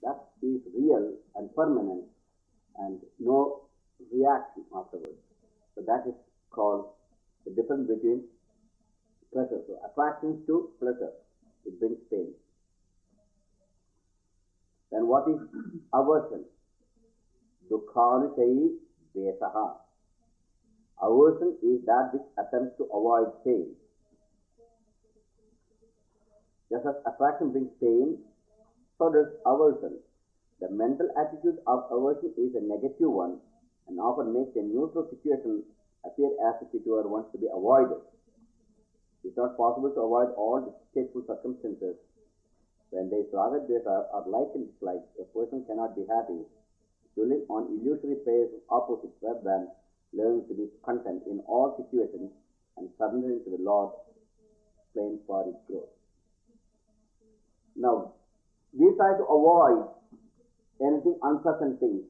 that is real and permanent and no reaction afterwards. So that is called the difference between pleasure. So attractions to pleasure, it brings pain. Then what is aversion? Dukhanuchayi dvesaha. Aversion is that which attempts to avoid pain. Just as attraction brings pain, so does aversion. The mental attitude of aversion is a negative one and often makes a neutral situation appear as if it were once to be avoided. It is not possible to avoid all distasteful circumstances. When there is raga dvesa or like and dislike, a person cannot be happy to live on illusory pairs of opposites rather than learning to be content in all situations and surrendering to the Lord plain for its growth. Now, we try to avoid anything unpleasant things.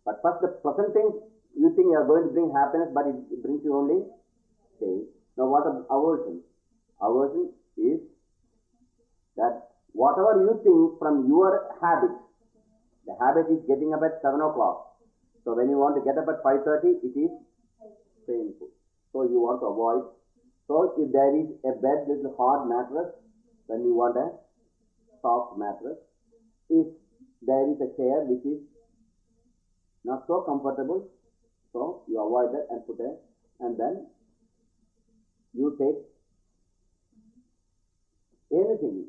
But first the pleasant things, you think you are going to bring happiness, but it brings you only pain. Now what is aversion? Aversion is that whatever you think from your habit, the habit is getting up at 7 o'clock. So when you want to get up at 5:30, it is painful. So you want to avoid. So if there is a bed with a hard mattress, then you want a soft mattress. If there is a chair which is not so comfortable, so you avoid that and put and then you take anything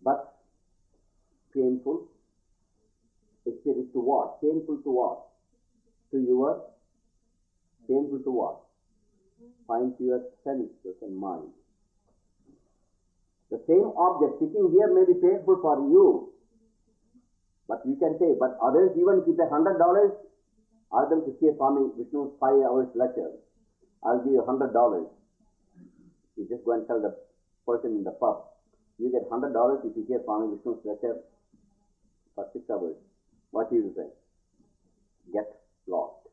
but painful experience to what? Painful to what? To your, painful to what? Find your senses and mind. The same object sitting here may be painful for you, but you can say, but others, even if you pay $100, ask them to see Swami Vishnu's 5 hours lecture, I'll give you $100. You just go and tell the person in the pub, you get $100 if you hear Swami Vishnu's lecture for 6 hours. What do you say? Get lost.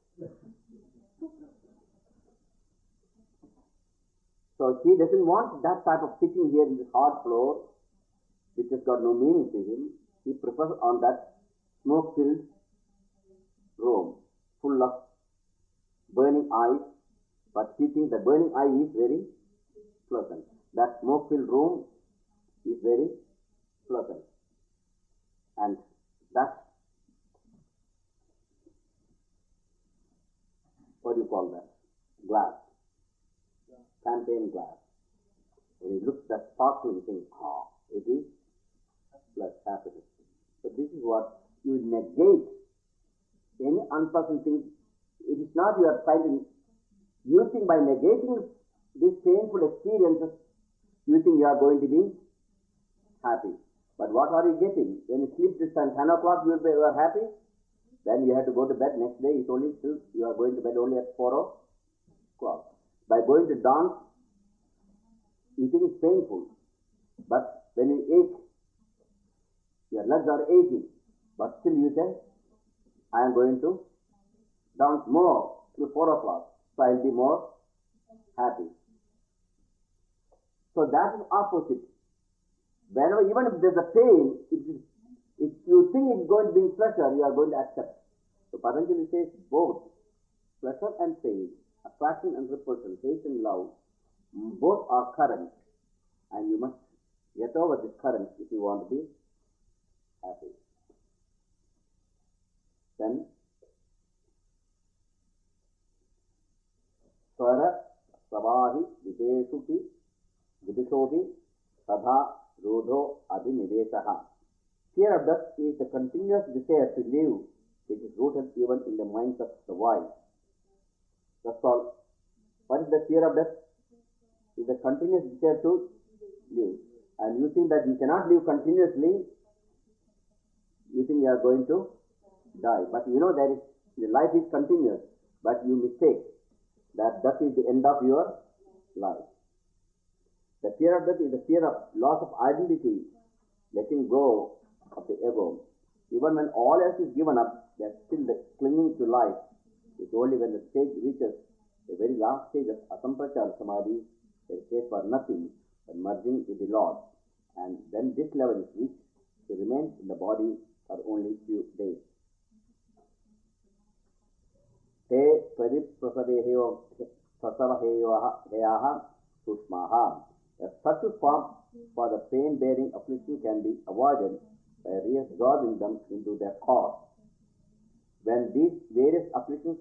So he doesn't want that type of sitting here in this hard floor, which has got no meaning to him. He prefers on that smoke-filled room, full of burning eyes, but he thinks the burning eye is very pleasant. That smoke-filled room is very pleasant. And that's, what do you call that? Glass. Champagne glass. When you look at that sparkling thing, it is plus happiness. So this is what you negate any unpleasant thing. It is not you are trying to, you think by negating these painful experiences, you think you are going to be happy. But what are you getting? When you sleep this time, 10 o'clock, you are happy. Then you have to go to bed. Next day, it's only still, you are going to bed only at 4 o'clock. By going to dance, you think it's painful. But when you ache, your legs are aching. But still you say, I am going to dance more till 4 o'clock. So I will be more happy. So that is opposite. Whenever, even if there is a pain, if you think it is going to bring pleasure, you are going to accept. So Patanjali says both pleasure and pain, attraction and repulsion, hate and love, both are current, and you must get over this current if you want to be happy. Then Swara Savahi Videshuki Vidushohi Sadha Rodho Adinidesaha. Fear of death is the continuous desire to live, which is rooted even in the minds of the wise. That's all. What is the fear of death? It is a continuous desire to live. And you think that you cannot live continuously, you think you are going to die. But you know that life is continuous, but you mistake that death is the end of your life. The fear of death is the fear of loss of identity, letting go of the ego. Even when all else is given up, they are still clinging to life. It's only when the stage reaches the very last stage of asamprachara samadhi, they care for nothing but merging with the Lord. And when this level is reached, remains in the body for only few days. Te prasavaheyaha sushmaha. A subtle form for the pain-bearing affliction can be avoided by reabsorbing them into their cause. When these various afflictions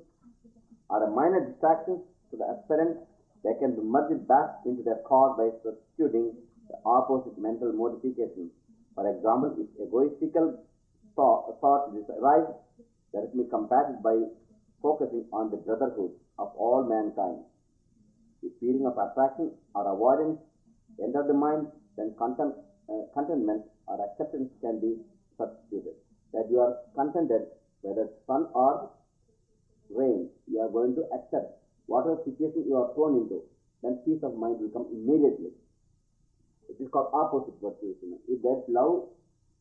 are a minor distractions to the aspirant, they can be merged back into their cause by substituting the opposite mental modification. For example, if egoistical thought arises, that can be combated by focusing on the brotherhood of all mankind. If feeling of attraction or avoidance enter the mind, then contentment or acceptance can be substituted. That you are contented whether sun or rain, you are going to accept whatever situation you are thrown into, then peace of mind will come immediately. It is called opposite virtues. If there is love,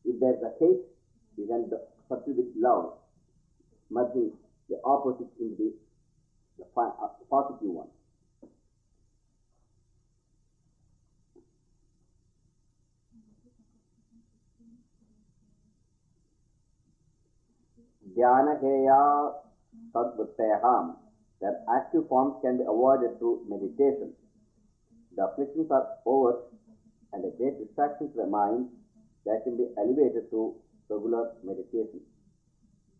if there is a hate, you can substitute love, merging the opposite into the positive one. Dhyana heya sadvrittayaham. Their active forms can be avoided through meditation. The afflictions are over and a great distraction to the mind that can be elevated through regular meditation.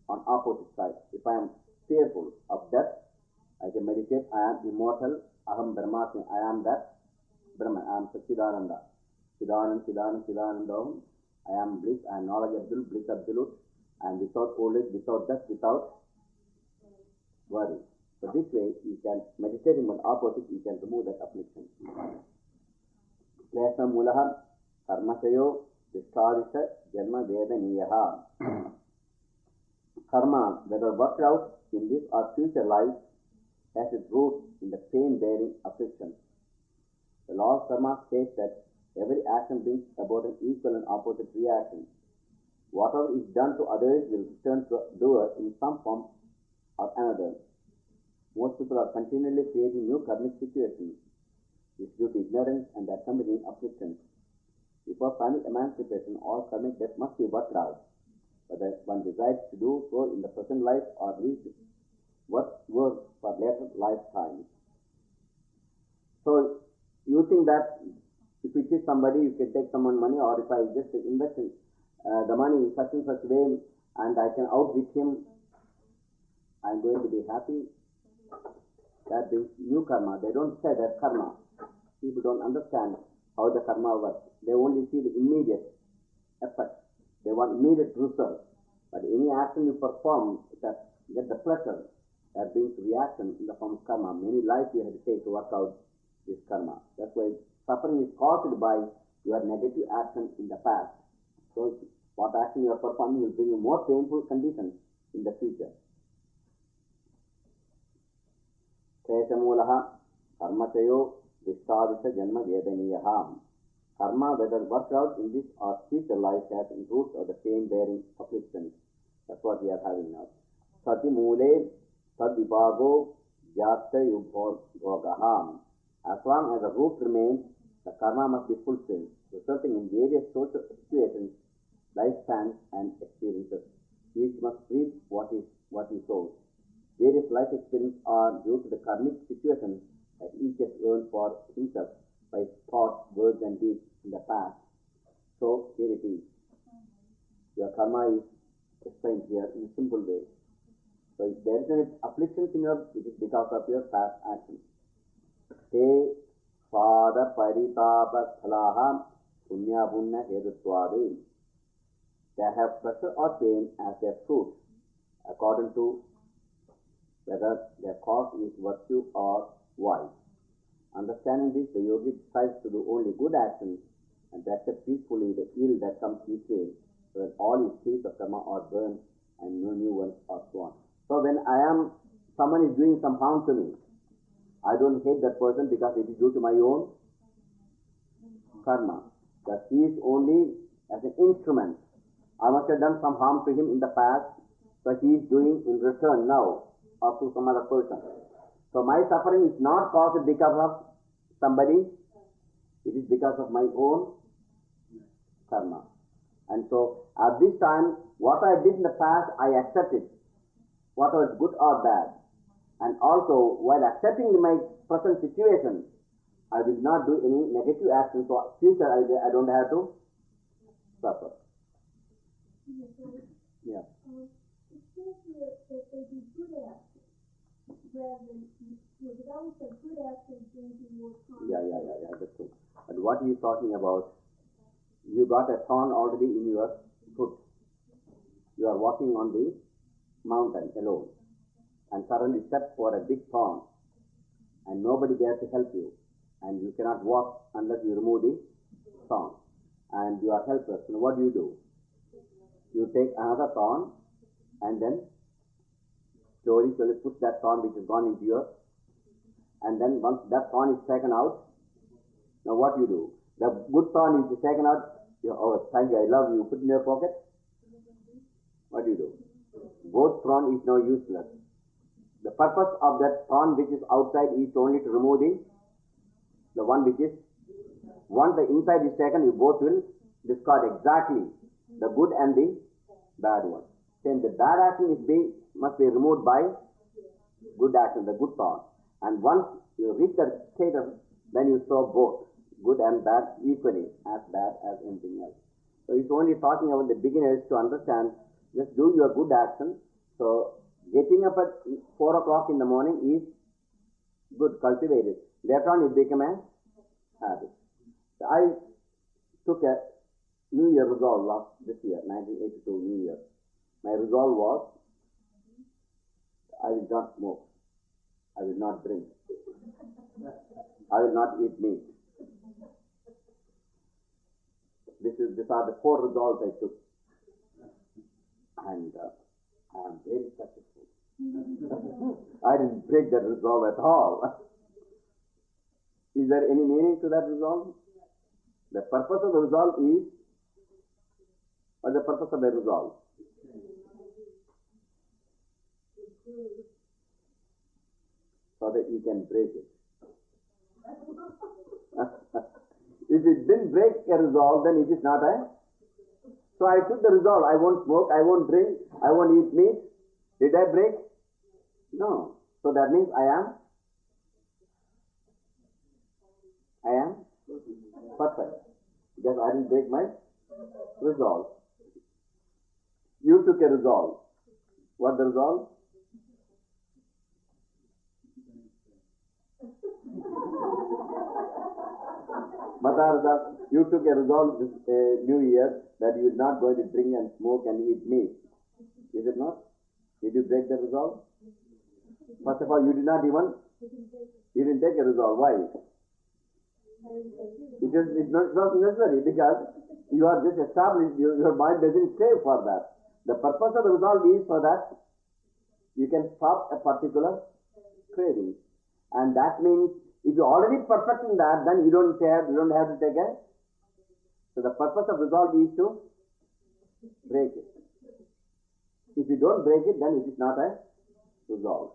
On opposite side, if I am fearful of death, I can meditate, I am immortal, aham brahmasmi, I am that Brahman, I am Satchidananda, Chidanandam, I am bliss, I am knowledge absolute, bliss absolute, I am without old age, without death, without worry. So this way, you can, meditating on opposite, you can remove that affliction. Klesha mulaha karmasayo dishtadisha janma vedaniyaha. Karma, whether worked out in this or future life, has its root in the pain-bearing affliction. The law of karma states that every action brings about an equal and opposite reaction. Whatever is done to others will return to the doer in some form or another. Most people are continually creating new karmic situations. This is due to ignorance and the accompanying afflictions. Before final emancipation, all karmic debt must be worked out. Whether one decides to do so in the present life or leave work for later lifetimes. So, you think that if you cheat somebody, you can take someone money, or if I just invest in the money in such and such way and I can outwit him, I am going to be happy. That brings new karma. They don't say that karma. People don't understand how the karma works. They only see the immediate effect. They want immediate result. But any action you perform that get the pleasure, that brings reaction in the form of karma. Many lives you have to take to work out this karma. That's why suffering is caused by your negative action in the past. So what action you are performing will bring you more painful conditions in the future. Kleshamulaha karmachayo dishtadisha janma vedaniyaha. Karma, whether worked out in this or future life, has in roots of the pain-bearing afflictions. That's what we are having now. Sati mule sadvipago jyata yubhogaham. As long as the root remains, the karma must be fulfilled, resulting in various social situations, lifespans, and experiences. Each must reap what he sows. Various life experiences are due to the karmic situations that each has earned for himself by thoughts, words, and deeds in the past. So here it is. Your karma is explained here in a simple way. So if there is any afflictions in your, it is because of your past actions. Te pada paritapa phalaha punya punna hedutwade. They have pleasure or pain as their fruit, according to whether their cause is virtue or vice. Understanding this, the yogi decides to do only good actions and to accept peacefully the ill that comes his way, so that all his seeds of karma are burned and no new ones are born. So when someone is doing some harm to me, I don't hate that person because it is due to my own karma. That he is only as an instrument. I must have done some harm to him in the past, so he is doing in return now, or to some other person. So my suffering is not caused because of somebody, it is because of my own karma. And so at this time, what I did in the past, I accept it, whether it's good or bad. And also, while accepting my present situation, I will not do any negative action. So future, I don't have to suffer. Yeah. It says here that they do good actions rather than, it always says good actions bringing more harm. Yeah, that's true. But what he is talking about, you got a thorn already in your foot. You are walking on the mountain alone, and suddenly step for a big thorn, and nobody there to help you, and you cannot walk unless you remove the thorn, and you are helpless. And what do? You take another thorn, and then slowly push that thorn which has gone into your, and then once that thorn is taken out, now what you do? The good thorn is taken out. Oh, thank you, I love you. Put in your pocket. What do? Both thorn is now useless. The purpose of that thorn which is outside is only to remove the one which is, once the inside is taken, you both will discard exactly the good and the bad one. Then the bad action must be removed by good action, the good thorn. And once you reach that status, then you saw both good and bad equally, as bad as anything else. So it's only talking about the beginners to understand, just do your good action. So getting up at 4 o'clock in the morning is good, cultivated. Later on it became a habit. So I took a New Year resolve this year, 1982 New Year. My resolve was, I will not smoke, I will not drink, I will not eat meat. These are the 4 resolves I took, and I am very successful. I didn't break that resolve at all. Is there any meaning to that resolve? The purpose of the resolve is, what is the purpose of the resolve? So that you can break it. If it didn't break a resolve, then it is not a. So I took the resolve, I won't smoke, I won't drink, I won't eat meat. Did I break? No. So that means I am perfect, because I didn't break my resolve. You took a resolve. What the resolve? Matarza, you took a resolve this New Year that you are not going to drink and smoke and eat meat. Is it not? Did you break the resolve? First of all, you didn't take a resolve. Why? It's not necessary, because you are just established, your mind doesn't crave for that. The purpose of the resolve is so that you can stop a particular craving. And that means if you're already perfect in that, then you don't have to take a. So the purpose of resolve is to break it. If you don't break it, then it is not a resolve.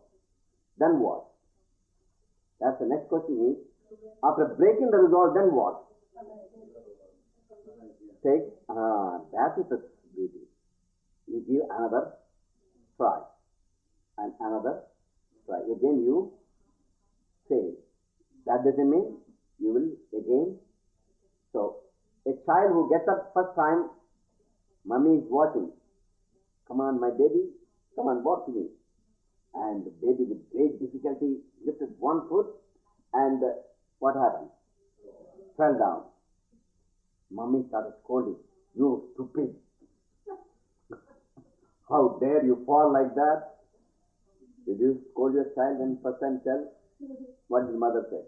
Then what? That's the next question is, after breaking the resolve, then what? That is the beauty. You give another try. And another try. Again you fail. That doesn't mean you will again. So, a child who gets up first time, mommy is watching. Come on, my baby, come on, walk to me. And the baby with great difficulty lifted one foot, and what happened? Fell down. Mommy started scolding. You stupid. How dare you fall like that? Did you scold your child when first time fell? What did mother say?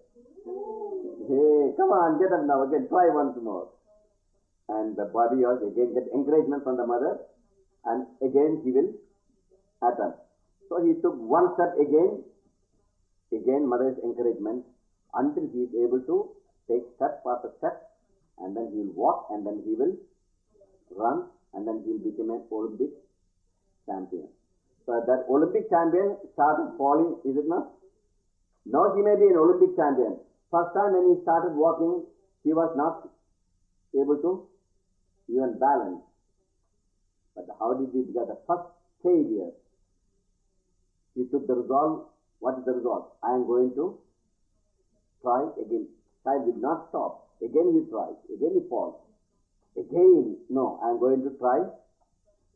Hey, come on, get up now again, try once more. And the body also again get encouragement from the mother, and again he will attempt. So he took one step again mother's encouragement, until he is able to take step after step, and then he will walk, and then he will run, and then he will become an Olympic champion. So that Olympic champion started falling, is it not? Now he may be an Olympic champion. First time when he started walking, he was not able to even balance. But how did he get the first failure? He took the resolve. What is the resolve? I am going to try again. Child did not stop. Again he tries. Again he falls. Again, no, I am going to try.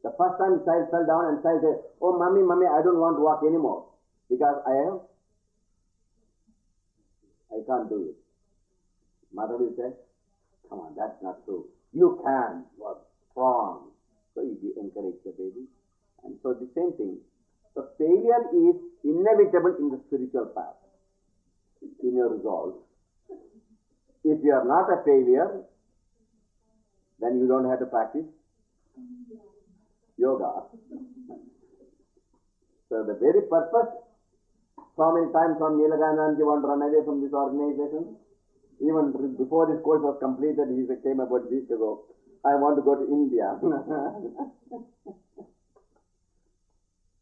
The first time the child fell down and child said, oh mommy, I don't want to walk anymore because I can't do it. Mother will say, come on, that's not true. You can. You are strong. So you encourage the baby. And so the same thing. So failure is inevitable in the spiritual path, in your resolve. If you are not a failure, then you don't have to practice yoga. So the very purpose, so many times on Nilaganaji want to run away from this organization. Even before this course was completed, he came about a week ago. I want to go to India.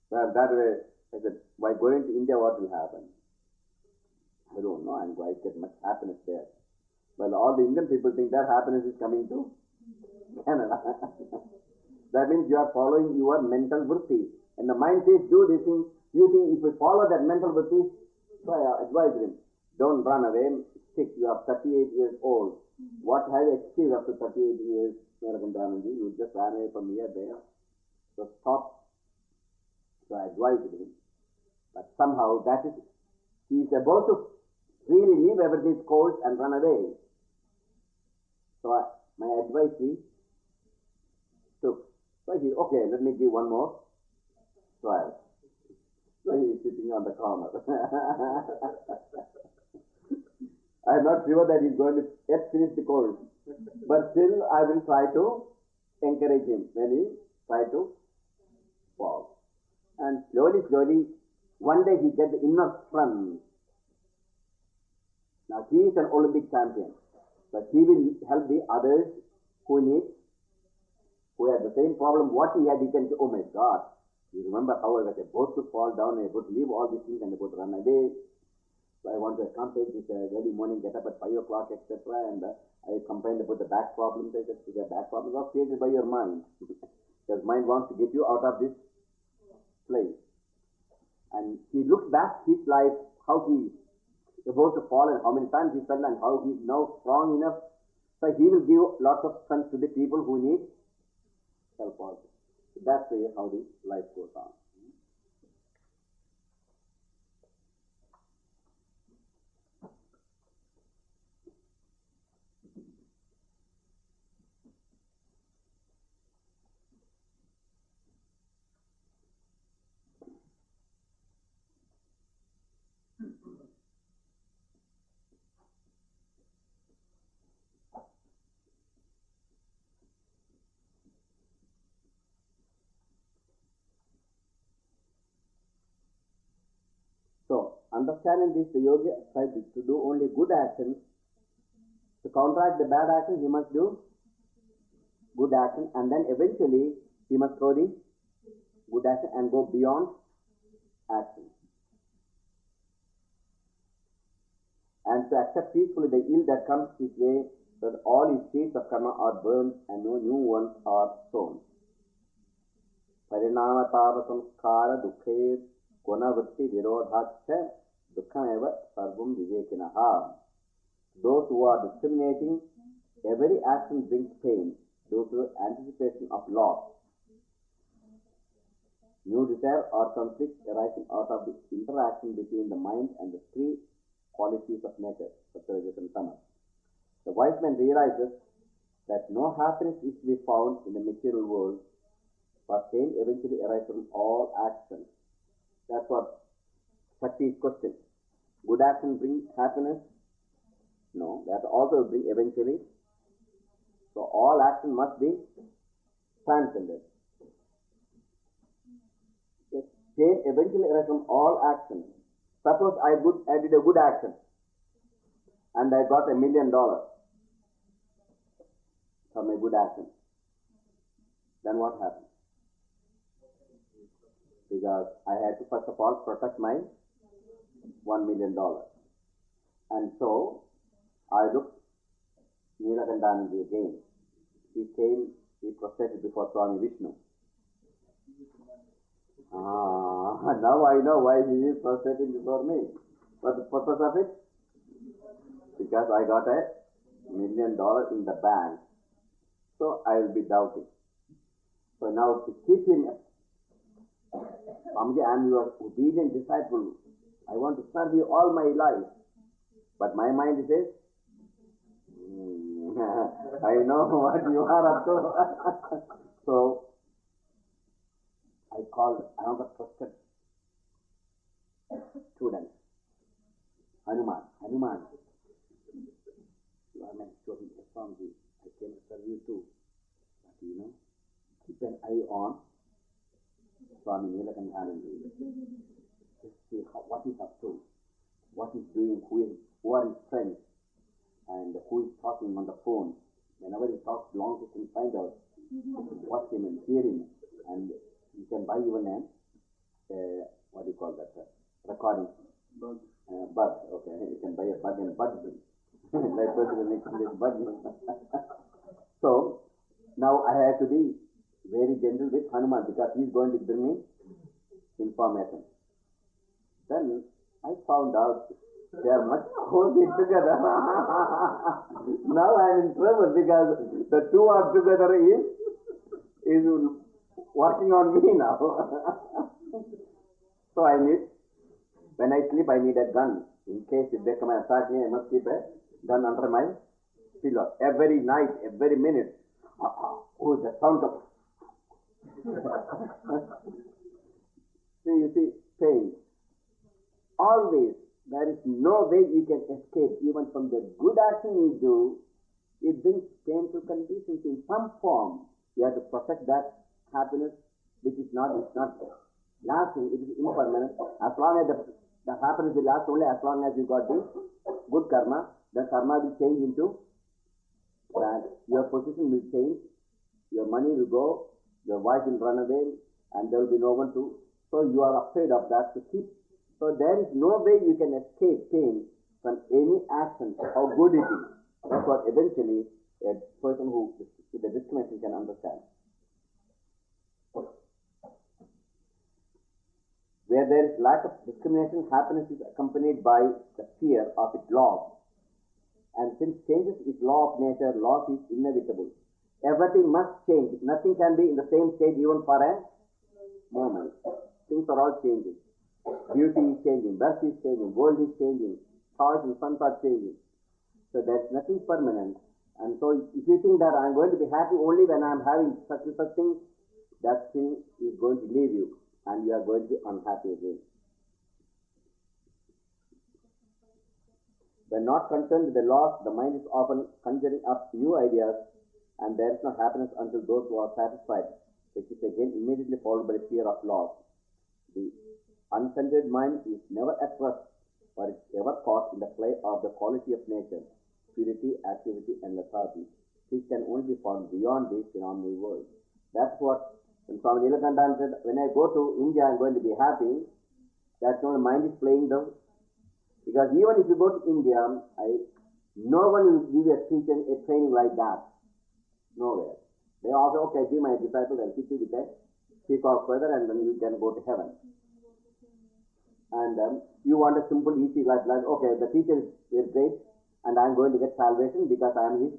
Well, that way, I said, by going to India, what will happen? I don't know, I'm going to get much happiness there. Well, all the Indian people think their happiness is coming to Canada. That means you are following your mental vritti. And the mind says, do this thing. You think if you follow that mental vritti, so I advise him, don't run away, stick. You are 38 years old. What have you achieved after 38 years, You just ran away from here, there. So stop. So I advised him. But somehow that is, he is about to really leave everything's course and run away. So my advice is, so he, okay, let me give one more trial. So he is sitting on the corner. I am not sure that he is going to yet finish the course. But still I will try to encourage him when he try to fall. And slowly, one day he gets the inner strength. Now he is an Olympic champion. But he will help the others who have the same problem. What he had, he can say, oh my God, you remember how I was about to fall down, I about to leave all these things and about to run away. So I want to accomplish this early morning, get up at 5 o'clock, etc. And I complained about the back problems. I said, the back problems are created by your mind. Because mind wants to get you out of this place. And he looked back his life, how he about to fall and how many times he fell and how he is now strong enough. So he will give lots of strength to the people who need help also. So that's the way how the life goes on. So, understanding this, the yogi tries to do only good actions. To counteract the bad action, he must do good action, and then eventually he must throw the good action and go beyond action. And to accept peacefully the ill that comes his way, so that all his seeds of karma are burned and no new ones are sown. Parinama tava samskara dukhe gunavritti virodhacha dukhameva sarvam vivekinaha. Those who are discriminating, every action brings pain due to anticipation of loss. New desire or conflict arising out of the interaction between the mind and the three qualities of nature, Sattva, and Tamas. The wise man realizes that no happiness is to be found in the material world, but pain eventually arises from all actions. That's what Shakti's question. Good action brings happiness? No, that also brings eventually. So all action must be transcended. Yes, pain eventually arises from all actions. Suppose I did a good action and I got $1 million from a good action. Then what happens? Because I had to first of all protect my $1 million. And so I looked Neelakandanandi again. He came, he prostrated before Swami Vishnu. Now I know why he is frustrating before me. What's the purpose of it? Because I got $1 million in the bank. So I will be doubting. So now to keep him, Swamiji, I am your obedient disciple. I want to serve you all my life. But my mind says, I know what you are up to. So I called another trusted student, Hanuman. You are my student, Swamiji. I came to serve you too. But keep an eye on Swami Nilakantha. Just see what he's up to, what he's doing, who are his friends, and who is talking on the phone. Whenever he talks long distance, find out. You can watch him and hear him, and you can buy even what do you call that? Recording. Bug. Okay, you can buy a bug and bug him. Like President Nixon did bug him. So now I have to be very gentle with Hanuman because he is going to bring me information. Then I found out they are much closely together. Now I am in trouble because the two are together is working on me now. So when I sleep, I need a gun. In case if they come and attack me, I must keep a gun under my pillow. Every night, every minute. Oh, the sound of... You see, pain. Always, there is no way you can escape even from the good action you do. It brings painful conditions in some form. You have to protect that happiness, which is not lasting. It is impermanent. As long as the happiness will last, only as long as you got the good karma, the karma will change into bad. Your position will change. Your money will go. Your wife will run away, and there will be no one to. So you are afraid of that to keep. So there is no way you can escape pain from any action, how good it is. That's what eventually a person who with a discrimination can understand. Where there is lack of discrimination, happiness is accompanied by the fear of its loss. And since changes is law of nature, loss is inevitable. Everything must change. Nothing can be in the same state even for a moment. Things are all changing. Beauty is changing, birth is changing, world is changing, stars and suns are changing. So there's nothing permanent. And so if you think that I'm going to be happy only when I'm having such and such things, that thing is going to leave you and you are going to be unhappy again. When not concerned with the loss, the mind is often conjuring up new ideas, and there is no happiness until those who are satisfied, which is again immediately followed by the fear of loss. The uncentered mind is never at rest, for it is ever caught in the play of the quality of nature, purity, activity, and lethargy. This can only be found beyond this phenomenal world. That's what when Swami Nilakantha said, when I go to India, I'm going to be happy. That's not the mind is playing the. Because even if you go to India, no one will give you a training like that. Nowhere. They all say, okay, be my disciple, I'll teach you with a peacock feather and then you can go to heaven. And you want a simple, easy life. Okay, the teacher is great and I'm going to get salvation because I am his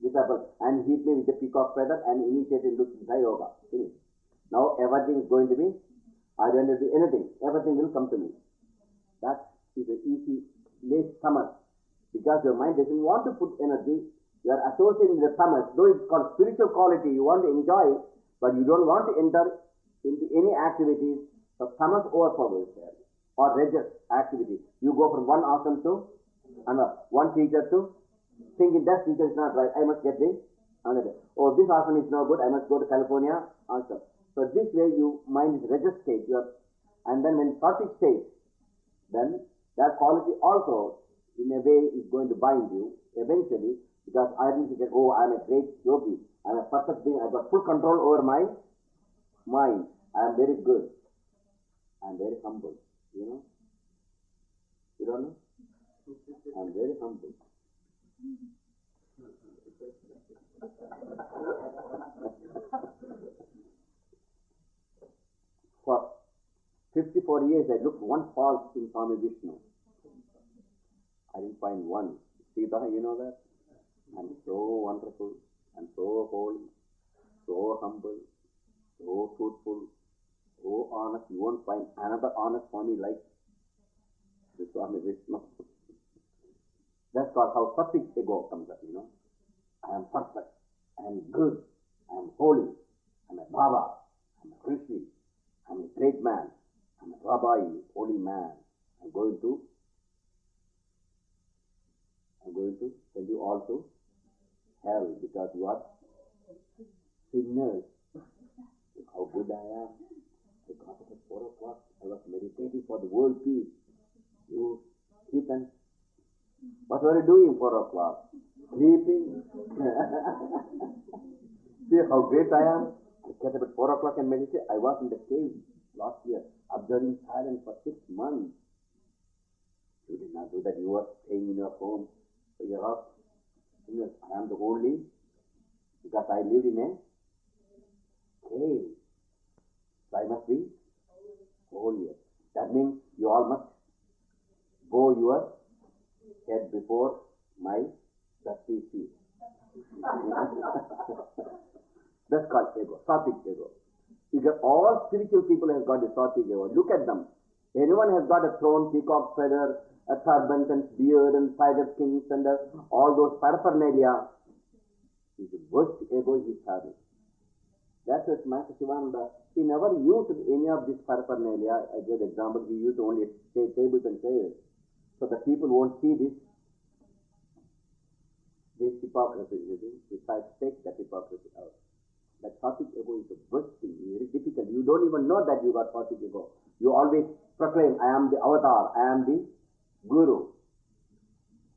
disciple. And he hit me with a peacock feather and initiated into Siddha Yoga. Finish. Now everything is going to be, I don't have to do anything. Everything will come to me. That is an easy, late summer. Because your mind doesn't want to put energy. You are associating the tamas, though it's called spiritual quality, you want to enjoy it, but you don't want to enter into any activities. So tamas overpowers there, or rajas activity. You go from one ashram to another, one teacher to thinking that teacher is not right, I must get this another. Oh, this ashram is no good, I must go to California ashram. So this way your mind is rajas state, and then when sattvic state, then that quality also in a way is going to bind you eventually. Because I didn't think, oh, I'm a great yogi, I'm a perfect being, I've got full control over my mind, I'm very good, I'm very humble, you know? You don't know? I'm very humble. For 24 years, I looked one fault in Swami Vishnu. I didn't find one. Sita, you know that? I'm so wonderful, and so holy, so humble, so truthful, so honest. You won't find another honest Swami like the Swami Vishnu. That's called how sattvic ego comes up, I am perfect, I am good, I am holy, I am a Baba, I am a Rishi, I am a great man, I am a Rabbi, holy man. I'm going to send you all to hell because you are sinners. Look how good I am. I got up at 4 o'clock. I was meditating for the world peace. You heathens. What were you doing 4 o'clock? Sleeping. See how great I am. I get up at 4 o'clock and meditate. I was in the cave last year, observing silence for 6 months. You did not do that. You were staying in your home. So you are, I am the only, because I lived in a cave. So I must be holier. That means you all must bow your head before my dusty feet. That's called ego, sattvic ego. You get all spiritual people have got a sattvic ego. Look at them. Anyone has got a throne, peacock feather, a turban and beard and spider skins and all those paraphernalia. It's the worst ego he's having. That's what Master Shivananda, he never used any of this paraphernalia. I gave the example, he used only tables and chairs. So the people won't see this hypocrisy. He tries to take that hypocrisy out. That sattvic ego is the worst thing, very difficult. You don't even know that you got sattvic ego. You always proclaim, I am the avatar, I am the Guru.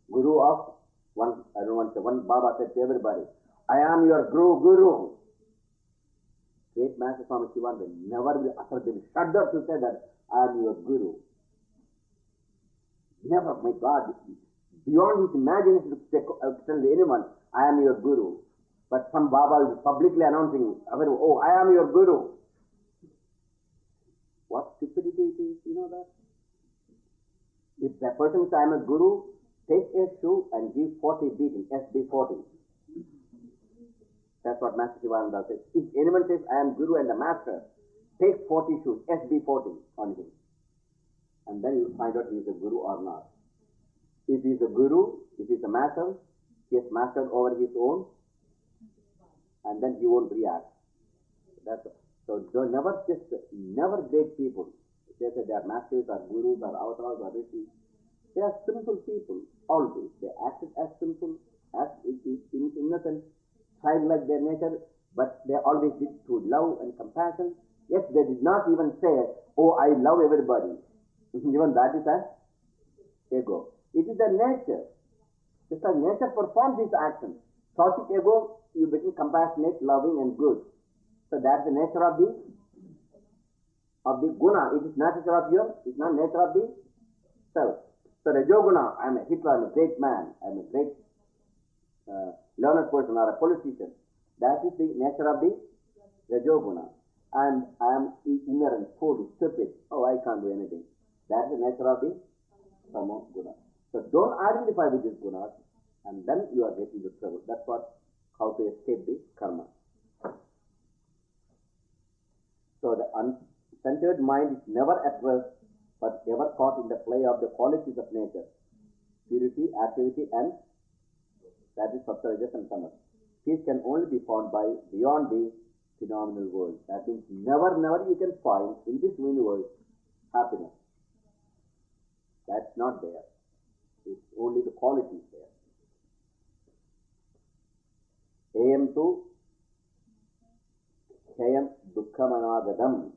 Guru of one, I don't want to say, one Baba said to everybody, I am your Guru. Great Master Swami Shivananda never will utter them shudder to say that I am your Guru. Never, my God, beyond his imagination to tell anyone, I am your Guru. But some Baba is publicly announcing, oh, I am your Guru. What stupidity it is, you know that? If the person says, I am a Guru, take a shoe and give 40 beating, SB 40. That's what Master Shivananda says. If anyone says, I am Guru and a Master, take 40 shoes, SB 40 on him. And then you'll find out he is a Guru or not. If he is a Guru, if he is a Master, he has mastered over his own, and then he won't react. That's it. So never grade people. They say they are masters or gurus or avatars or rishis. They are simple people, always. They acted as simple, as innocent, childlike their nature, but they always did through love and compassion. Yes, they did not even say, oh, I love everybody. Even that is an ego. It is their nature. Just like nature performs these actions. Sattvic ego, you become compassionate, loving and good. So that's the nature of the guna. It is not nature of your, it's not nature of the self. So Rajoguna, I am a Hitler, I am a great man, I am a great learned person or a politician. That is the nature of the Rajoguna. And I am ignorant, foolish, stupid. Oh, I can't do anything. That is the nature of the Tamo Guna. So don't identify with these gunas, and then you are getting into trouble. That's how to escape the karma. So the uncentered mind is never at rest, but ever caught in the play of the qualities of nature, purity, activity, and that is Sattva, and Tamas. Peace can only be found beyond the phenomenal world. That means never you can find in this universe happiness. That's not there. It's only the qualities there. Ayam tu Khyayam Dukkhamanāgadam.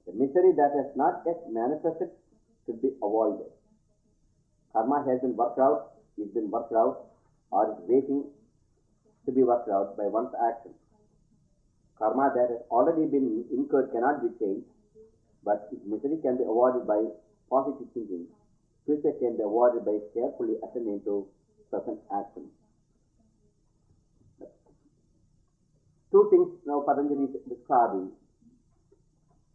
The misery that has not yet manifested should be avoided. Karma has been worked out, is been worked out, or is waiting to be worked out by one's action. Karma that has already been incurred cannot be changed, but its misery can be avoided by positive thinking. Future can be avoided by carefully attending to certain actions. Two things now Patanjali is describing.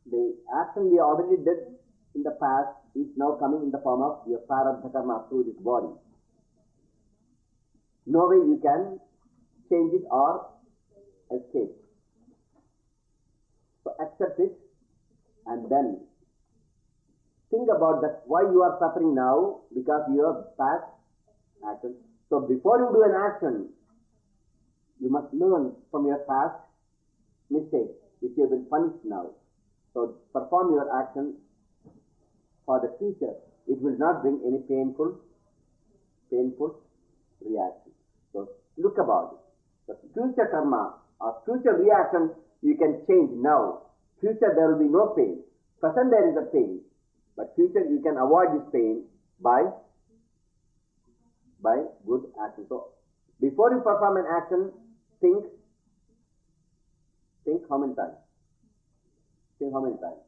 the action we already did in the past is now coming in the form of your prarabdha karma through this body. No way you can change it or escape. So accept it and then think about that why you are suffering now because you have past action. So before you do an action, you must learn from your past mistake which you have been punished now. So perform your action for the future. It will not bring any painful reaction. So look about it. The future karma or future reaction you can change now. Future there will be no pain. Present there is a pain. But future you can avoid this pain by good action. So before you perform an action, think how many times? Think how many times?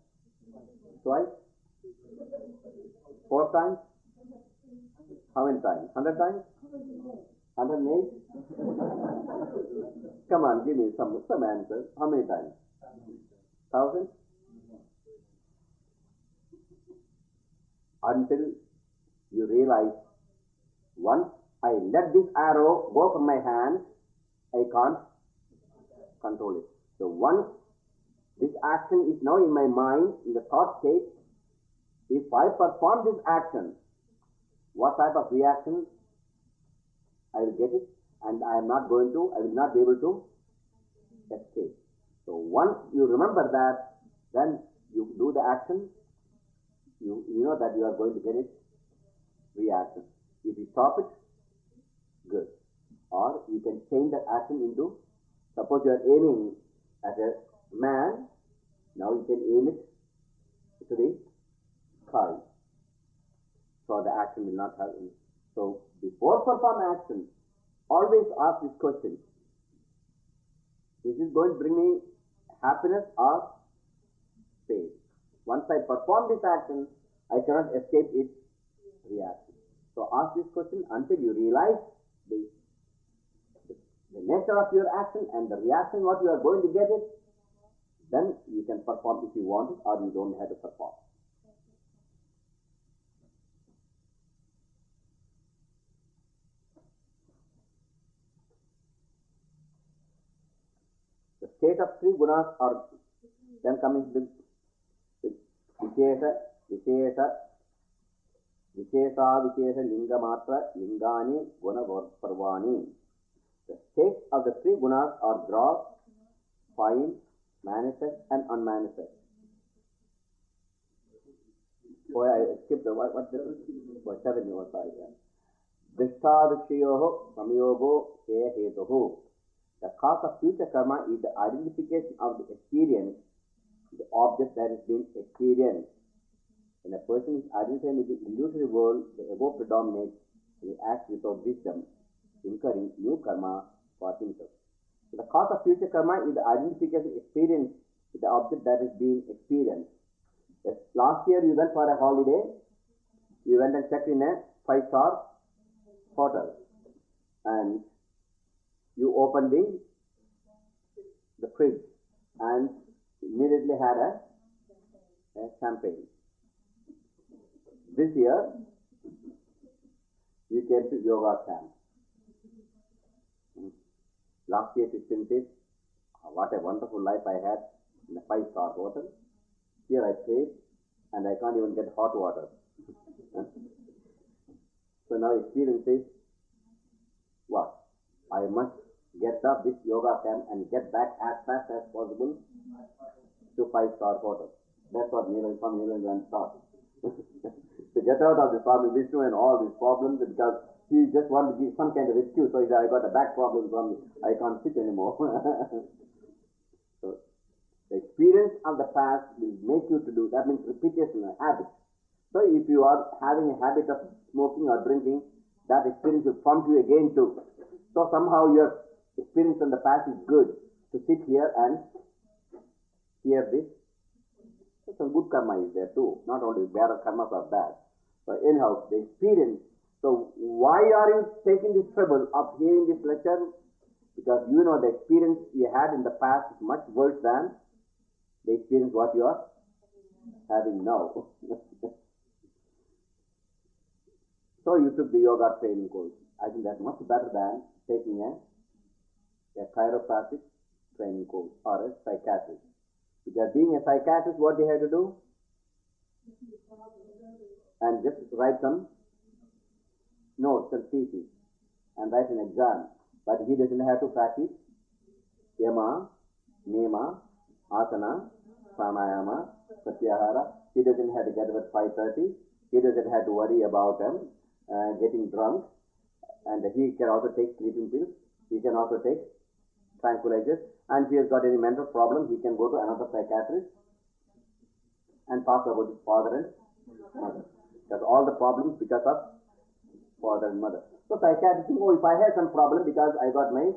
Twice? 4 times? How many times? 100 times? 108? Come on, give me some answers. How many times? 1,000? Until you realize, once I let this arrow go from my hand, I can't control it. So once this action is now in my mind, in the thought state, if I perform this action, what type of reaction I will get it, and I will not be able to escape. So once you remember that, then you do the action, you know that you are going to get it reaction. If you stop it, good. Or you can change the action into, suppose you are aiming at a man, now you can aim it to the sky. So the action will not have any. So before perform action, always ask this question: is this going to bring me happiness or pain? Once I perform this action, I cannot escape its reaction. So ask this question until you realize the nature of your action and the reaction what you are going to get it. Then you can perform if you want it, or you don't have to perform. The state of 3 gunas are then coming to the Vishesha Linga Matra Lingani Guna Parvani. The states of the 3 gunas are gross, fine, manifest and unmanifest. Boy, I skipped the what's the 7 you were sorry. Drishtadrikshayoho Samyogo Kaya Hetoho. The cause of future karma is the identification of the experience, the object that is being experienced. When a person is identified with the illusory world, the ego predominates and he acts without wisdom, incurring new karma for himself. So the cause of future karma is the identification experience with the object that is being experienced. Yes, last year you went for a holiday, you went and checked in a 5-star hotel and you opened the fridge and immediately had a champagne. This year, you came to yoga camp. Last year's experience is, what a wonderful life I had in a 5-star hotel. Here I stayed and I can't even get hot water. So now experience is, what? I must get up this yoga camp and get back as fast as possible to 5-star hotel. That's what Swami Niranjan thought. To get out of the Swami Vishnu and all these problems, because he just wanted to give some kind of excuse. So he said, I got a back problem, Swami, I can't sit anymore. So the experience of the past will make you to do, that means repetition, a habit. So if you are having a habit of smoking or drinking, that experience will prompt you again to. So somehow your experience in the past is good to sit here and hear this. So some good karma is there too. Not only bad karmas are bad. So anyhow, the experience. So why are you taking this trouble of hearing this lecture? Because you know the experience you had in the past is much worse than the experience what you are having now. So you took the yoga training course. I think that's much better than taking a chiropractic training course or a psychiatrist. Because being a psychiatrist, what do you have to do? And just write some notes and thesis and write an exam. But he doesn't have to practice yama, niyama, asana, pranayama, pratyahara. He doesn't have to get up at 5:30. He doesn't have to worry about getting drunk. And he can also take sleeping pills. He can also take tranquilizers. And if he has got any mental problem, he can go to another psychiatrist and talk about his father and mother. Because all the problems because of father and mother. So psychiatrist think, oh, if I have some problem because I got my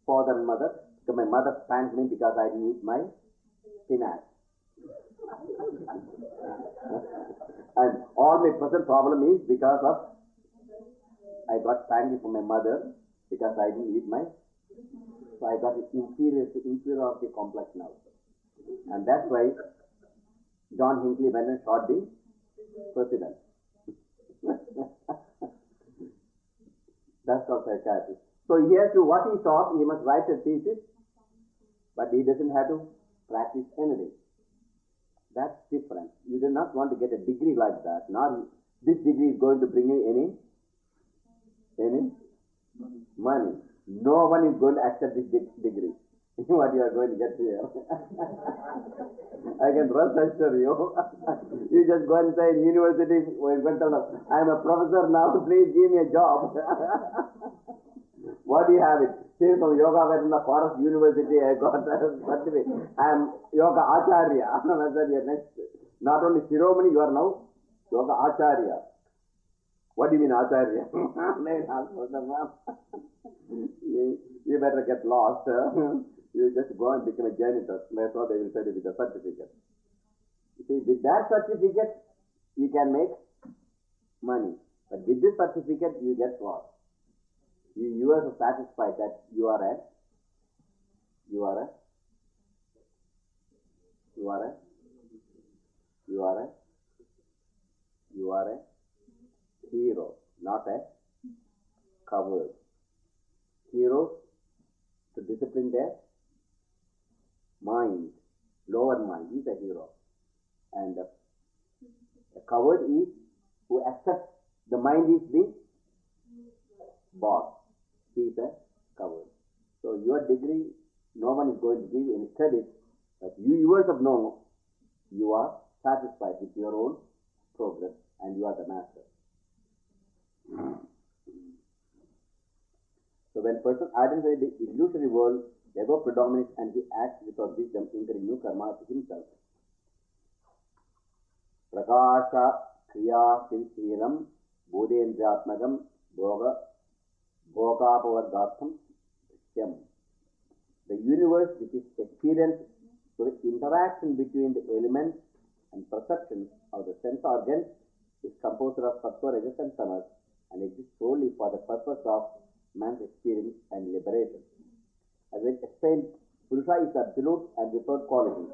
father and mother, so my mother spanked me because I didn't eat my spinach. And all my present problem is because of I got spanked from my mother because I didn't eat my. So I got an inferiority complex now. And that's why John Hinckley went and shot the president. That's called psychiatry. So he has to, what he taught, he must write a thesis, but he doesn't have to practice anything. That's different. You do not want to get a degree like that. Now this degree is going to bring you any money. No one is going to accept this degree. What you are going to get here. I can rest assure you. You just go and say in university, I am a professor now, please give me a job. What do you have it? Say from yoga went in the forest university, I got a certificate. I am yoga acharya. Not only Shiromani, you are now yoga acharya. What do you mean acharya? You better get lost. You just go and become a janitor. That's what they will tell you with the certificate. You see, with that certificate, you can make money. But with this certificate, you get lost. You are satisfied that you are a hero, not a coward. Heroes to discipline their mind, lower mind, is a hero. And a coward is who accepts the mind is the boss. He is a coward. So your degree, no one is going to give you any credit, but you yourself know you are satisfied with your own progress and you are the master. So when person identifies the illusory world, the ego predominates and he acts without wisdom, incurring new karma to himself. Prakasha kriya silsilam bodhendriyatmagam bhogapavargatham drishyam. The universe, which is experienced through the interaction between the elements and perceptions of the sense organs, is composed of sattva, rajas and tamas and exists solely for the purpose of man's experience and liberation. As I explained, Purusha is absolute and without quality.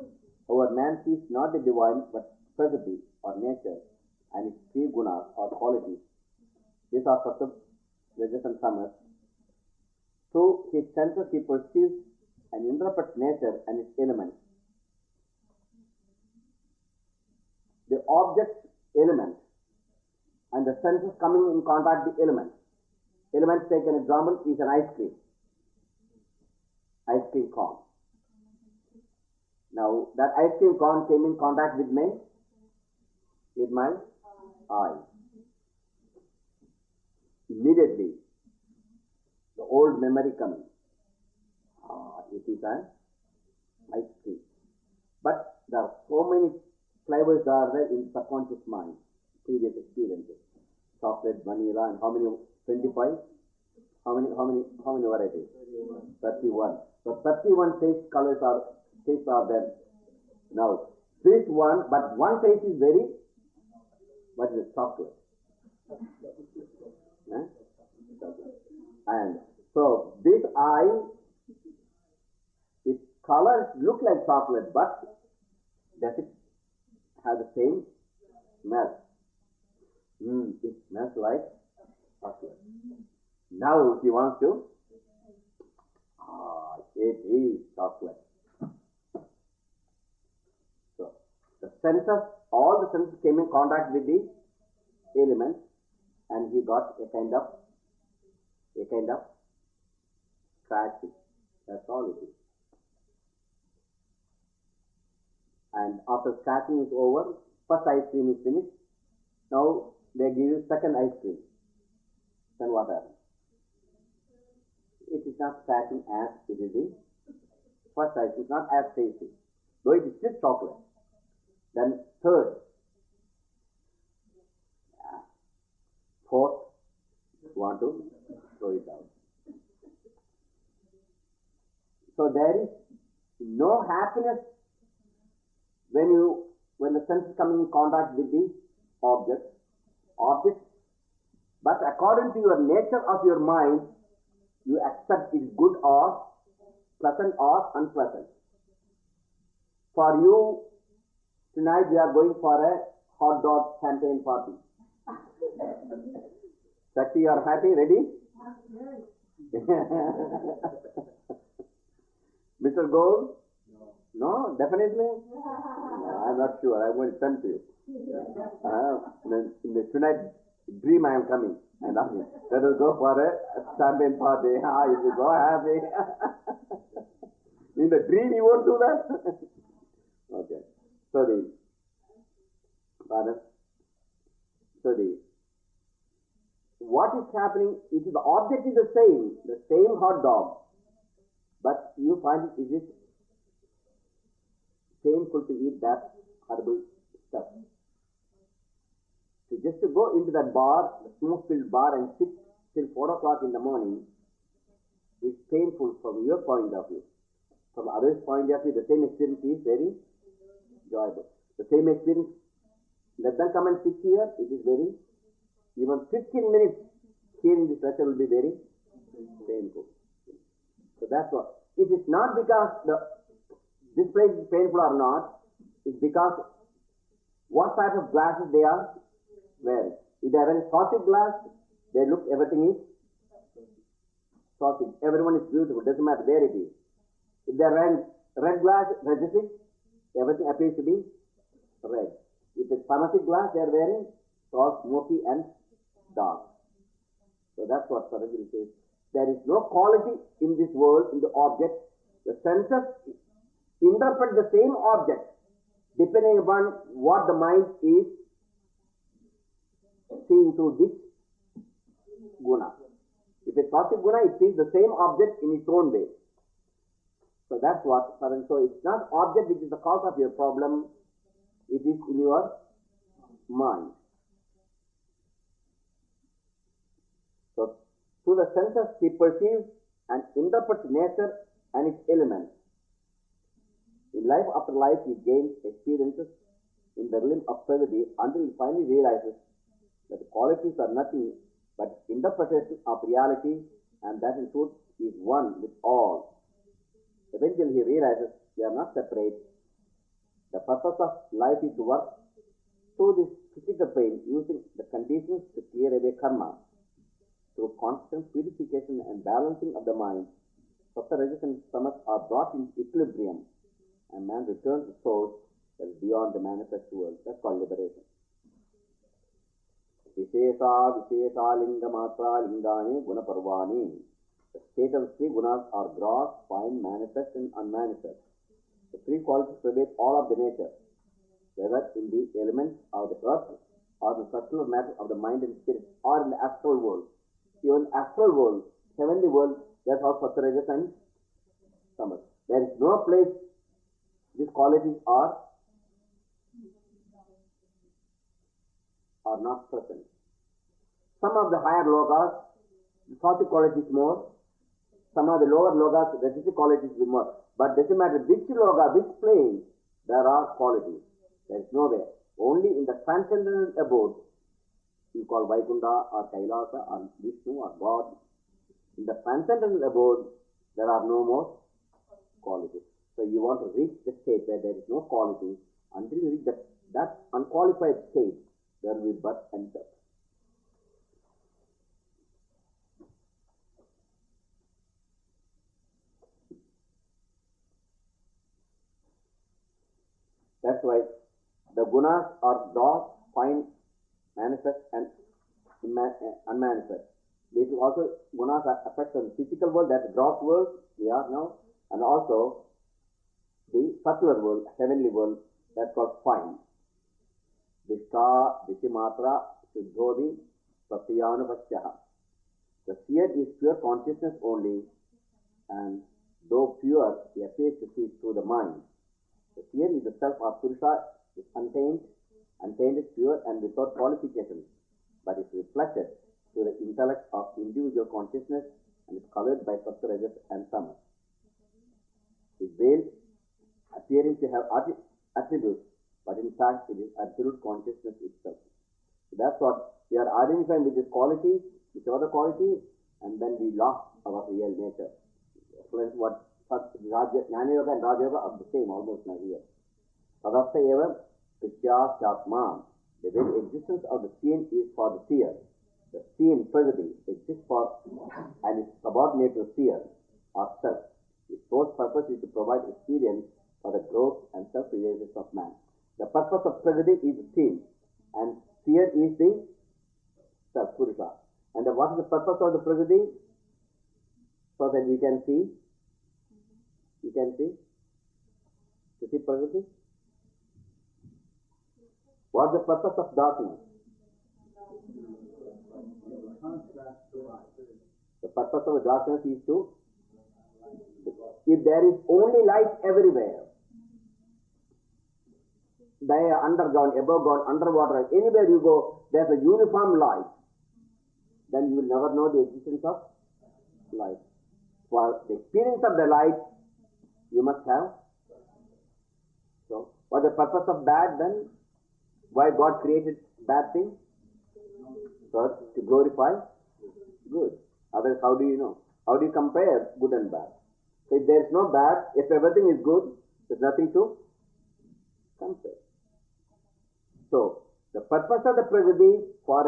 However, man sees not the divine but prakriti or nature and its three gunas or qualities. These are sattva, rajas and tamas. Through his senses he perceives and interprets nature and its elements. The object element and the senses coming in contact with the elements. Elements, take an example, is an ice cream cone. Now that ice cream cone came in contact with my eye. Immediately the old memory coming. It is an ice cream. But there are so many flavors are there in subconscious mind, previous experiences. Chocolate, vanilla, and how many? 25? How many varieties? 31. So 31 tastes are there. Now, this one, but one taste is very, what is it? Chocolate. And so this eye, its colors look like chocolate, but does it have the same smell. It smells like chocolate. Now he wants to, it is chocolate. So the senses, all the senses came in contact with the element, and he got a kind of scratching. That's all it is. And after scratching is over, first ice cream is finished. Now they give you second ice cream. Then what happens? It is not scratching as it is the first ice cream. It's not as tasty, though it is still chocolate. Then third, fourth, you want to throw it out. So there is no happiness when the senses coming in contact with the object, but according to your nature of your mind, you accept it good or pleasant or unpleasant. For you, tonight we are going for a hot dog campaign party. Shakti, you are happy, ready? Mr. Gold? No, definitely? No, I'm not sure. I'm going to send to you. In the tonight dream I am coming and asking, let us go for a champagne party. You'll be so happy. In the dream you won't do that? Okay. What is happening, the object is the same hot dog, but you find it is painful to eat that horrible stuff. So just to go into that bar, the smoke-filled bar, and sit till 4 o'clock in the morning is painful from your point of view. From others' point of view, the same experience is very enjoyable. The same experience, let them come and sit here, it is very, even 15 minutes hearing this lecture will be very painful. So that's what. It is not because this place is painful or not, it's because what type of glasses they are wearing. If they are wearing saucy glass, they look, everything is saucy. Everyone is beautiful, doesn't matter where it is. If they are wearing red glass, registic, everything appears to be red. If it's pharmacy glass, they are wearing soft, smoky and dark. So that's what Patanjali says. There is no quality in this world, in the object. The senses interpret the same object depending upon what the mind is seeing through which guna. If it's sattvic guna, it sees the same object in its own way. So that's what. So it's not object which is the cause of your problem, it is in your mind. So through the senses he perceives and interprets nature and its elements. In life after life he gains experiences in the realm of Prakriti until he finally realizes that the qualities are nothing but interpretation of reality, and that in truth is one with all. Eventually he realizes they are not separate. The purpose of life is to work through this physical pain using the conditions to clear away karma. Through constant purification and balancing of the mind, Sattva, Rajas and Tamas are brought into equilibrium, and man returns to source that is beyond the manifest world. That's called liberation. Vishesha linga matra lingani guna parvani. The state of three gunas are gross, fine, manifest and unmanifest. The three qualities pervade all of the nature, whether in the elements of the earth or the subtler matter of the mind and spirit, or in the astral world. Even astral world, heavenly world, there's also Sattva, Rajas and Tamas. There is no place these qualities are not present. Some of the higher lokas, the sattvic quality is more. Some of the lower lokas, the rajasic quality is more. But doesn't matter which loka, which plane, there are qualities. There is nowhere. Only in the transcendental abode, you call Vaikunta or Kailasa or Vishnu or God. In the transcendental abode, there are no more qualities. So you want to reach the state where there is no quality, Until you reach that unqualified state, there will be birth and death. That's why the gunas are dark, fine, manifest and unmanifest. This is also, gunas affect the physical world, that's the gross world we are now, and also the subtler world, heavenly world, that's called fine. Dishta, Dishimatra, Shuddhodi, Satyanupasyaha. The seer is pure consciousness only, and though pure, he appears to see through the mind. The seer is the self of Purusha, is untainted is pure and without qualification, but is reflected to the intellect of individual consciousness and is colored by Sattva, Rajas and Tamas. Is veiled, appearing to have attributes, but in fact it is absolute consciousness itself. So that's what we are identifying with this quality, with other qualities, and then we lost our real nature. For instance, what Jnana Yoga and Raja Yoga are the same almost now here. Tadastha eva Prishya Chatma. The very existence of the seen is for the seer. The seen Prakriti exists for and is subordinate to seer or self. Its sole purpose is to provide experience for the growth and self-realization of man. The purpose of Prakriti is the seen, and seer is the self, Purusha. And what is the purpose of the Prakriti? So that we can see. You can see? To see Prakriti? What is the purpose of darkness? The purpose of the darkness is to, if there is only light everywhere, there, underground, above ground, underwater, anywhere you go, there's a uniform light, then you will never know the existence of light. For the experience of the light, you must have. So, what's the purpose of bad then? Why God created bad things? First, to glorify good. Otherwise, how do you know? How do you compare good and bad? So, if there is no bad, if everything is good, there's nothing to compare. So, the purpose of the Prakriti for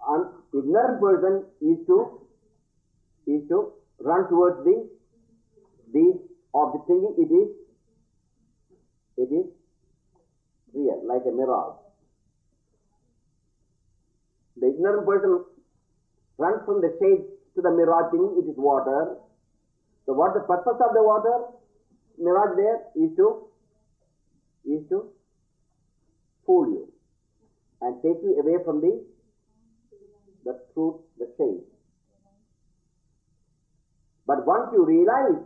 an ignorant person is to run towards the thinking it is real, like a mirage. The ignorant person runs from the shade to the mirage thinking it is water. So what the purpose of the water mirage there is to fool you and take you away from the truth, the shade. But once you realize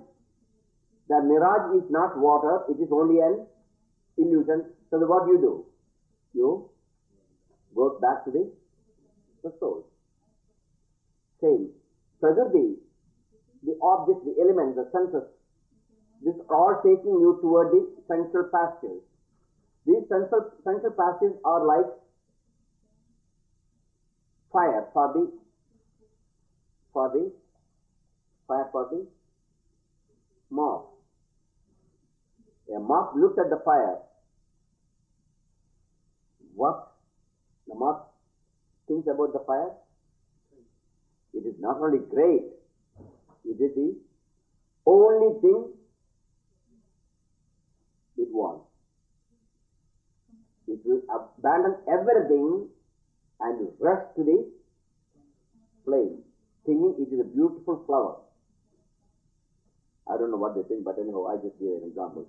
that mirage is not water, it is only an illusion, so what do? You go back to the soul. Same. Prakriti, the objects, the elements, the senses, these are all taking you toward the sensual pastures. These sensual pastures are like fire for the moth. A moth looks at the fire. What the moth thinks about the fire? It is not only great, it is the only thing it wants. It will abandon everything and rush to the flame, thinking it is a beautiful flower. I don't know what they think, but anyhow, I just give an example.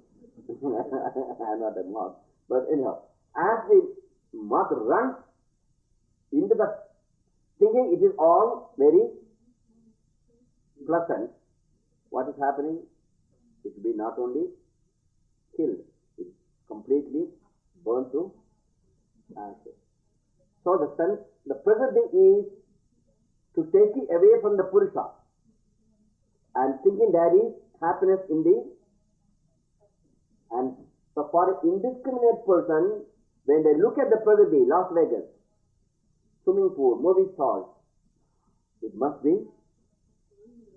I am not a moth. But anyhow, as the moth runs into the thinking it is all very pleasant, what is happening? It will be not only killed, it is completely burnt to ashes. So the present thing is to take you away from the Purusha and thinking there is happiness in the, and so for an indiscriminate person, when they look at the Prakriti, Las Vegas, swimming pool, movie stars, it must be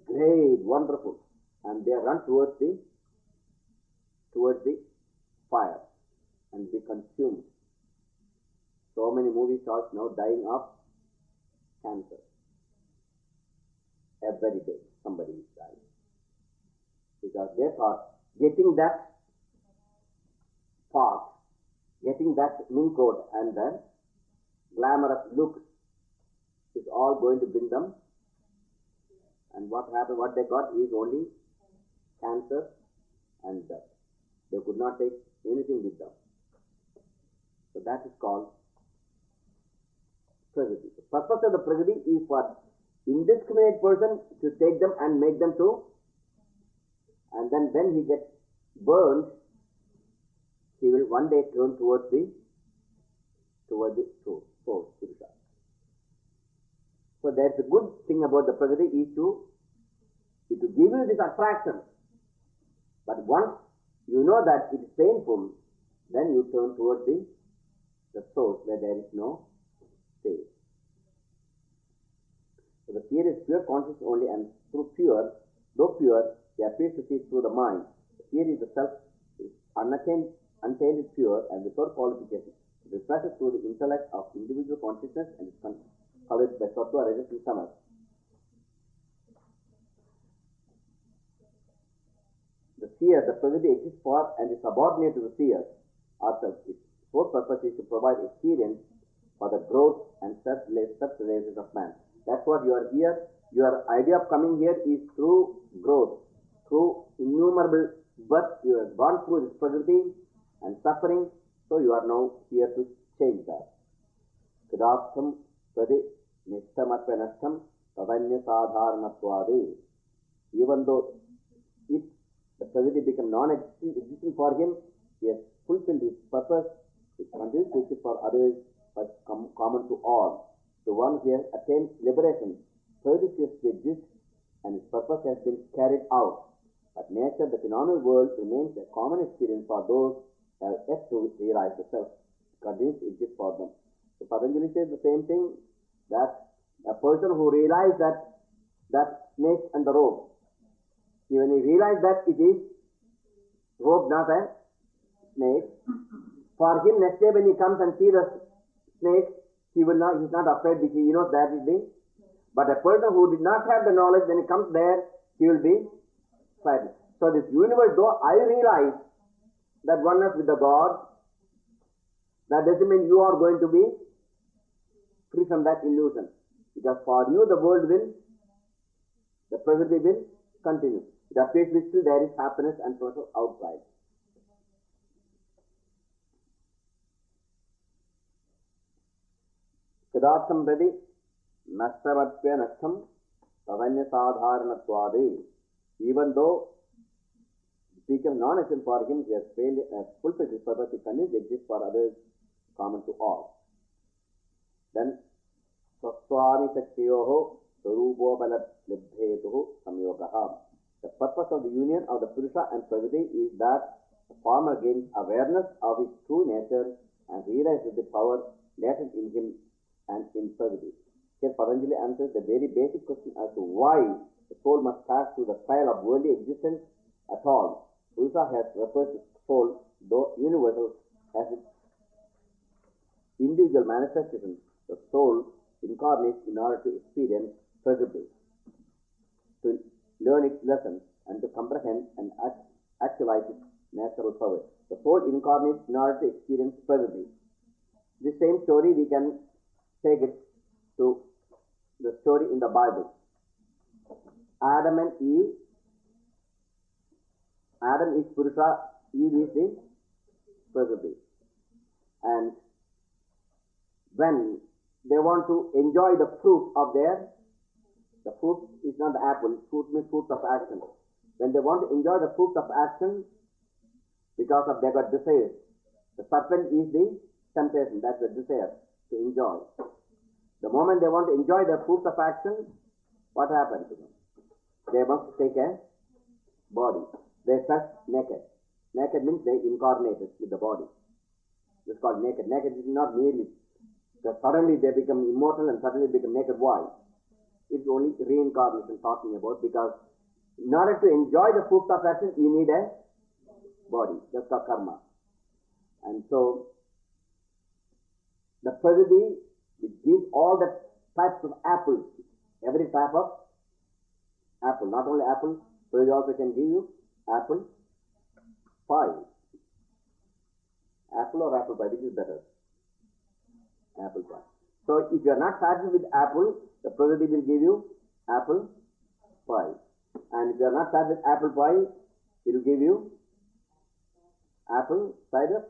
great, wonderful, and they run towards the consumed. So many movie stars now dying of cancer. Every day somebody is dying. Because they thought getting that part, getting that mink coat and then glamorous look is all going to bring them. And what happened, what they got is only cancer and death. They could not take anything with them. So that is called prakriti. The purpose of the prakriti is for indiscriminate person to take them and make them to, and then when he gets burned, he will one day turn towards the source, Purusha. So that's the good thing about the prakriti is to give you this attraction. But once you know that it is painful, then you turn towards the source where there is no space. So the fear is pure consciousness only, and through pure, though pure, he appears to see through the mind. The fear is the self, is untainted, pure, and without qualification. It reflects through the intellect of individual consciousness and is colored by sattva, rajas, and tamas. The seer, the prakriti exists for and is subordinate to the seer ourselves. Its sole purpose is to provide experience for the growth and self-realization of man. That's what you are here. Your idea of coming here is through growth, through innumerable births. You have gone through this prakriti and suffering, so you are now here to change that. Kadatham prati nishtamatva nashtam tadanya sadharanatwadi. Even though the prakriti become non-existent for him, he has fulfilled his purpose. It continues to exist for others, but common to all. The one who has attained liberation, prakriti ceases to exist, and its purpose has been carried out. But nature, the phenomenal world, remains a common experience for those who have yet to realize the self. It continues to exist for them. So Patanjali says the same thing, that a person who realized that snake and the rope, when he realized that it is rope, not a snake, for him next day when he comes and sees the snake, he is not afraid because he knows that is the. But a person who did not have the knowledge, when he comes there, he will be frightened. So this universe, though I realize that oneness with the God, that doesn't mean you are going to be free from that illusion. Because for you the world will, the prakriti will continue. It appears that still there is happiness and pleasure outside. Siddhartham prati nashtamatva nashtam tadanya sadharanatwadi. Even though it becomes non-existent for him, he has fulfilled his purpose, he continues to exist for others, common to all. Then, Swami Shaktiyoho Sarupopala Libhetuhu Samyogaha. The purpose of the union of the Purusha and Prakriti is that the former gains awareness of his true nature and realizes the power latent in him and in Prakriti. Here Patanjali answers the very basic question as to why the soul must pass through the trial of worldly existence at all. Purusha has referred to soul, though universal, as its individual manifestation. The soul incarnates in order to experience Prakriti, to learn its lessons, and to comprehend and actualize its natural power. The soul incarnates in order to experience Prakriti. This same story we can take it to the story in the Bible. Adam and Eve. Adam is Purusha, Eve is the Prakriti. And when they want to enjoy the fruit of the fruit is not the apple, fruit means fruit of action. When they want to enjoy the fruit of action, because of they got desires, the serpent is the temptation, that's the desire to enjoy. The moment they want to enjoy the fruit of action, what happens to them? They must take a body. They felt naked. Naked means they incarnated with the body. It's called naked. Naked is not merely that suddenly they become immortal and suddenly become naked. Why? It's only reincarnation talking about, because in order to enjoy the fruit of action, you need a body. That's called karma. And so the Prakriti which gives all the types of apples, every type of apple, not only apple, Prakriti also can give you apple pie. Apple or apple pie, which is better? Apple pie. So if you are not satisfied with apple, the Prakriti will give you apple pie. And if you are not satisfied with apple pie, it will give you apple cider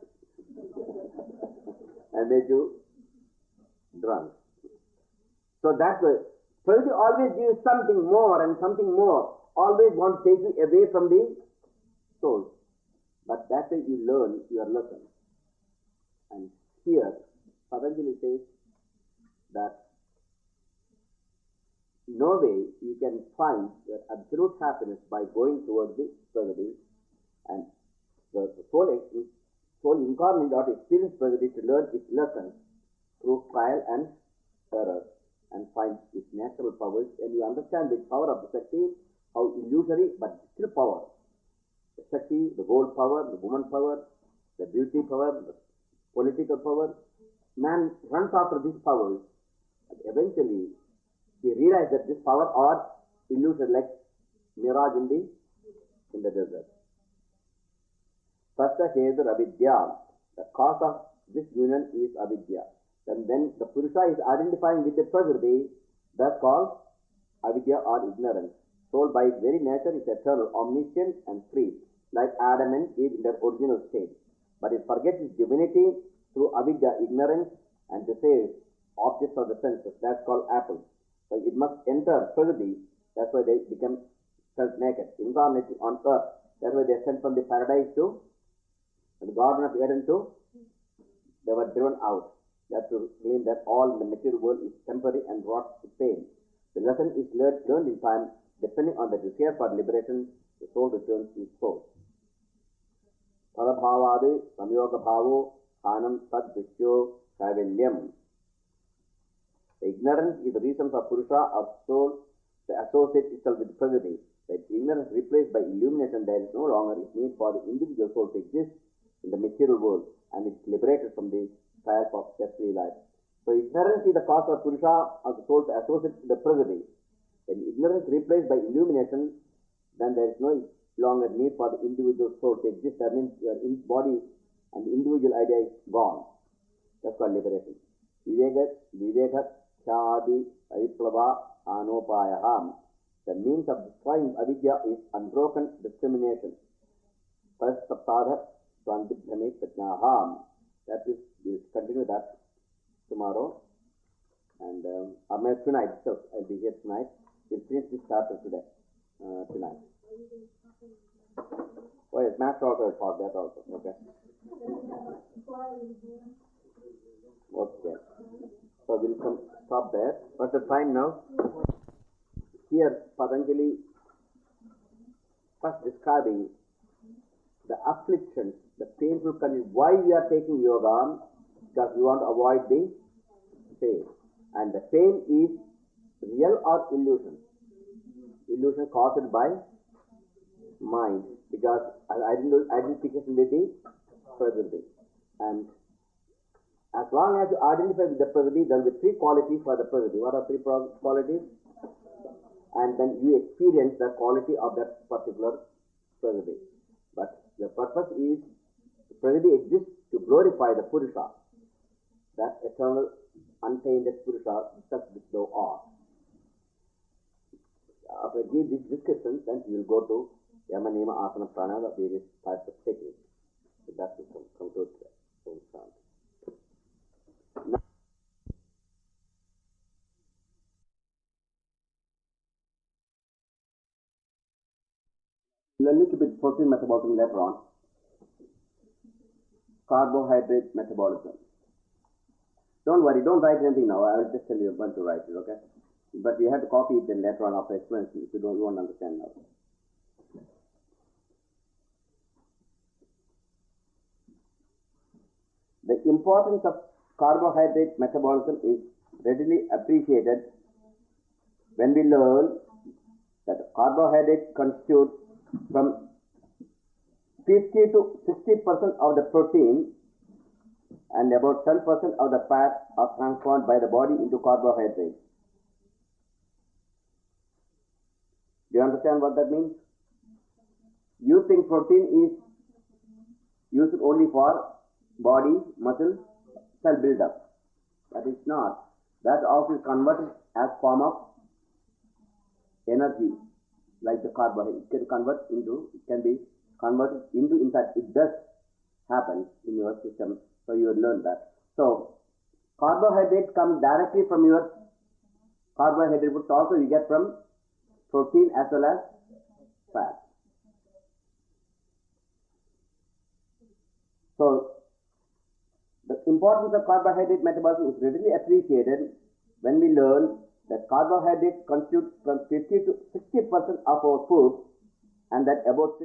and make you drunk. So that's why Prakriti always gives something more and something more. Always want to take you away from the soul. But that's why you learn your lesson. And here, Patanjali says that no way you can find your absolute happiness by going towards the Prakriti, and the soul incarnate ought to experience Prakriti to learn its lesson through trial and error and find its natural powers. And you understand the power of the Shakti, how illusory but still power. The Shakti, the gold power, the woman power, the beauty power, the political power. Man runs after these powers, and eventually he realized that this power are illusory, like mirage in the desert. Tasya hedur avidya. The cause of this union is avidya. Then when the Purusha is identifying with the Prakriti, that's called avidya or ignorance. Soul by its very nature is eternal, omniscient and free, like Adam and Eve in their original state. But it forgets its divinity through avidya, ignorance, and desires, objects of the senses. That's called apple. So it must enter Prakriti. That's why they become felt naked, incarnated on earth. That's why they are sent from the paradise to the Garden of Eden to, they were driven out. They have to claim that all in the material world is temporary and wrought with pain. The lesson is learned in time. Depending on the desire for liberation, the soul returns to its source. Padabhavadi samyoga bhavo hanam tad vishyo kaivalyam. The ignorance is the reason for Purusha or soul to associate itself with Prakriti. That ignorance replaced by illumination, there is no longer its need for the individual soul to exist in the material world, and it's liberated from the trials of earthly life. So ignorance is the cause of Purusha or the soul to associate with the Prakriti. When ignorance replaced by illumination, then there is no longer need for the individual soul to exist. That means your body and the individual idea is gone. That's called liberation. Viveka Chadi Ariplava Anopayaham. The means of destroying avidya is unbroken discrimination. First saptadha swantibhyame pratnaham. That is, we'll continue that tomorrow. And tonight itself, I'll be here tonight. We'll finish this chapter today, tonight. Oh yes, Master also will talk that also, okay. Okay. So we'll stop there. What's the time now? Here Patanjali first describing the afflictions, the painful condition. Why we are taking yoga? Because we want to avoid the pain. And the pain is real or illusion? Illusion caused by mind, because identification with the Prakriti. And as long as you identify with the Prakriti, there will be three qualities for the Prakriti. What are three qualities? And then you experience the quality of that particular Prakriti. But the purpose is, the Prakriti exists to glorify the Purusha, that eternal, untainted Purusha, such which thou art. After I give these descriptions, then you will go to Yama, Niyama, Asana, Prana, the various types of techniques. So that will come to it. A little bit protein metabolism later on. Carbohydrate metabolism. Don't worry, don't write anything now. I will just tell you when to write it, okay? But you have to copy it then later on after explanation if you won't understand now. The importance of carbohydrate metabolism is readily appreciated when we learn that carbohydrates constitute from 50 to 60% of the protein and about 10% of the fats are transformed by the body into carbohydrates. Do you understand what that means? You think protein is used only for body, muscle, cell build-up. That is not. That also is converted as form of energy, like the carbohydrate. It can be converted into, in fact, it does happen in your system. So you will learn that. So carbohydrates come directly from your carbohydrate, but also you get from protein as well as fat. So the importance of carbohydrate metabolism is readily appreciated when we learn that carbohydrates constitute from 50 to 60% of our food, and that about